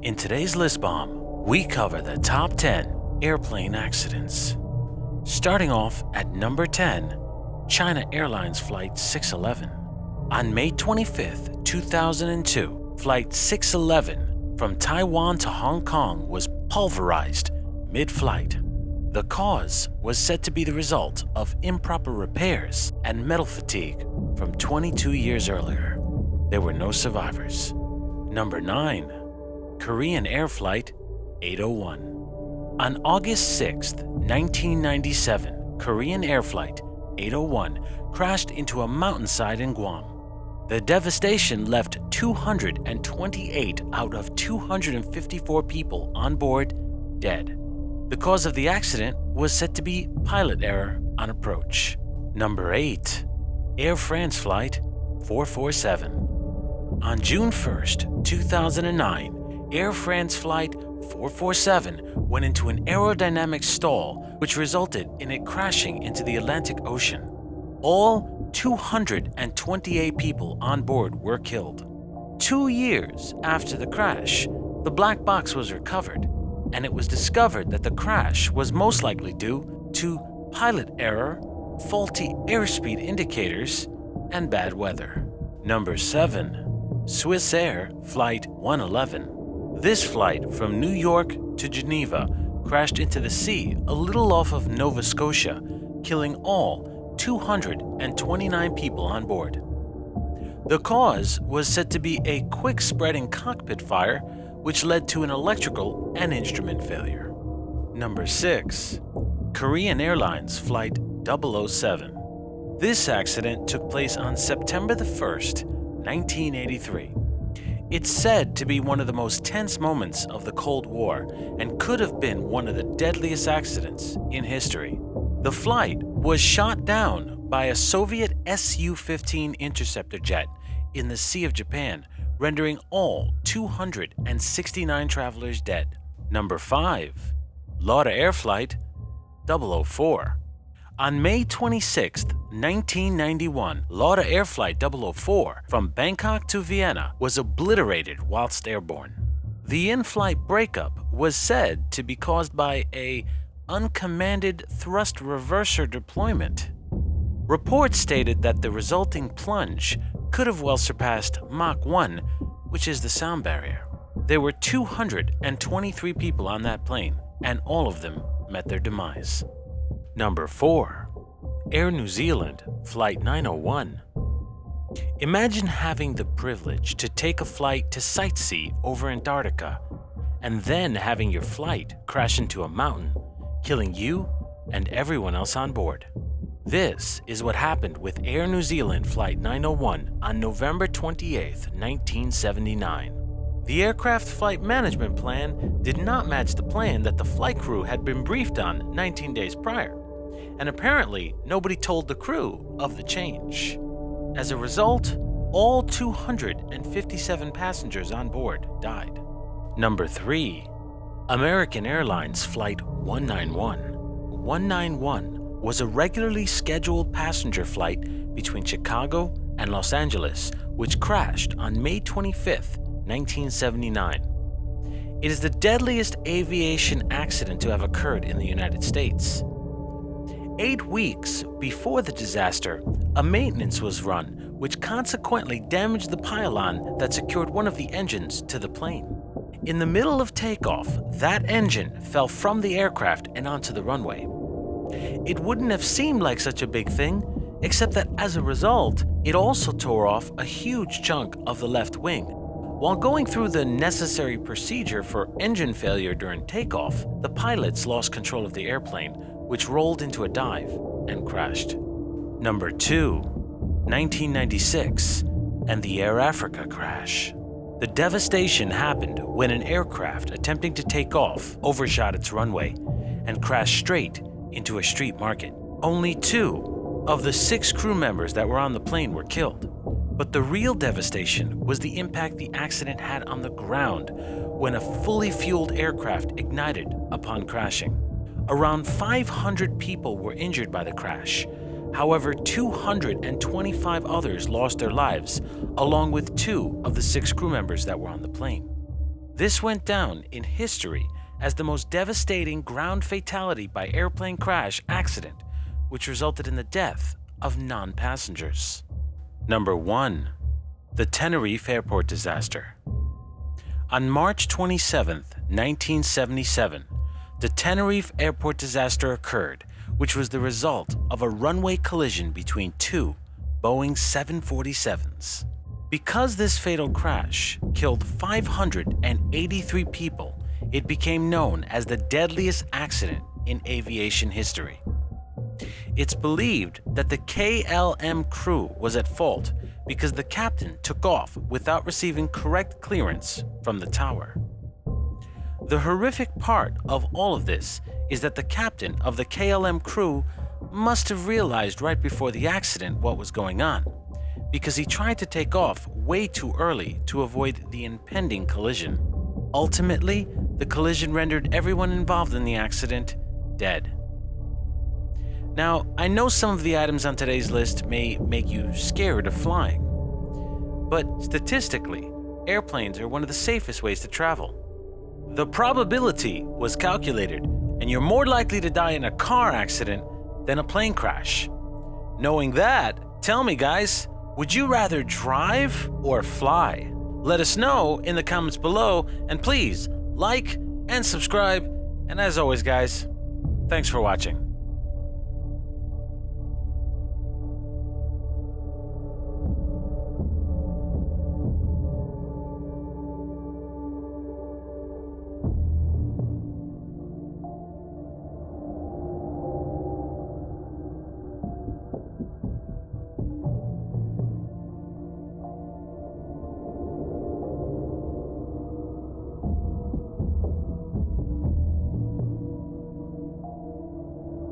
In today's List Bomb, we cover the top 10 airplane accidents. Starting off at number 10, China Airlines Flight 611. On May 25, 2002, Flight 611 from Taiwan to Hong Kong was pulverized mid-flight. The cause was said to be the result of improper repairs and metal fatigue from 22 years earlier. There were no survivors. Number 9. Korean Air Flight 801. On August 6, 1997, Korean Air Flight 801 crashed into a mountainside in Guam. The devastation left 228 out of 254 people on board dead. The cause of the accident was said to be pilot error on approach. Number 8. Air France Flight 447. On June 1, 2009, Air France Flight 447 went into an aerodynamic stall, which resulted in it crashing into the Atlantic Ocean. All 228 people on board were killed. 2 years after the crash, the black box was recovered, and it was discovered that the crash was most likely due to pilot error, faulty airspeed indicators, and bad weather. Number 7. Swissair Flight 111. This flight from New York to Geneva crashed into the sea a little off of Nova Scotia, killing all 229 people on board. The cause was said to be a quick-spreading cockpit fire, which led to an electrical and instrument failure. Number 6. Korean Airlines Flight 007. This accident took place on September 1st, 1983. It's said to be one of the most tense moments of the Cold War and could have been one of the deadliest accidents in history. The flight was shot down by a Soviet Su-15 interceptor jet in the Sea of Japan, rendering all 269 travelers dead. Number 5. Lauda Air Flight 004. On May 26, 1991, Lauda Air Flight 004 from Bangkok to Vienna was obliterated whilst airborne. The in-flight breakup was said to be caused by a uncommanded thrust reverser deployment. Reports stated that the resulting plunge could have well surpassed Mach 1, which is the sound barrier. There were 223 people on that plane, and all of them met their demise. Number 4. Air New Zealand Flight 901. Imagine having the privilege to take a flight to sightsee over Antarctica, and then having your flight crash into a mountain, killing you and everyone else on board. This is what happened with Air New Zealand Flight 901 on November 28, 1979. The aircraft flight management plan did not match the plan that the flight crew had been briefed on 19 days prior, and apparently nobody told the crew of the change. As a result, all 257 passengers on board died. Number 3. American Airlines Flight 191. 191 was a regularly scheduled passenger flight between Chicago and Los Angeles, which crashed on May 25, 1979. It is the deadliest aviation accident to have occurred in the United States. 8 weeks before the disaster, a maintenance was run, which consequently damaged the pylon that secured one of the engines to the plane. In the middle of takeoff, that engine fell from the aircraft and onto the runway. It wouldn't have seemed like such a big thing, except that as a result, it also tore off a huge chunk of the left wing. While going through the necessary procedure for engine failure during takeoff, the pilots lost control of the airplane, which rolled into a dive and crashed. Number 2. 1996 and the Air Africa crash. The devastation happened when an aircraft attempting to take off overshot its runway and crashed straight into a street market. Only 2 of the 6 crew members that were on the plane were killed. But the real devastation was the impact the accident had on the ground when a fully fueled aircraft ignited upon crashing. Around 500 people were injured by the crash. However, 225 others lost their lives, along with 2 of the 6 crew members that were on the plane. This went down in history as the most devastating ground fatality by airplane crash accident, which resulted in the death of non-passengers. Number 1. The Tenerife Airport Disaster. On March 27, 1977, the Tenerife Airport disaster occurred, which was the result of a runway collision between two Boeing 747s. Because this fatal crash killed 583 people, it became known as the deadliest accident in aviation history. It's believed that the KLM crew was at fault because the captain took off without receiving correct clearance from the tower. The horrific part of all of this is that the captain of the KLM crew must have realized right before the accident what was going on, because he tried to take off way too early to avoid the impending collision. Ultimately, the collision rendered everyone involved in the accident dead. Now, I know some of the items on today's list may make you scared of flying, but statistically, airplanes are one of the safest ways to travel. The probability was calculated, and you're more likely to die in a car accident than a plane crash. Knowing that, tell me guys, would you rather drive or fly? Let us know in the comments below, and please like and subscribe. And as always guys, thanks for watching.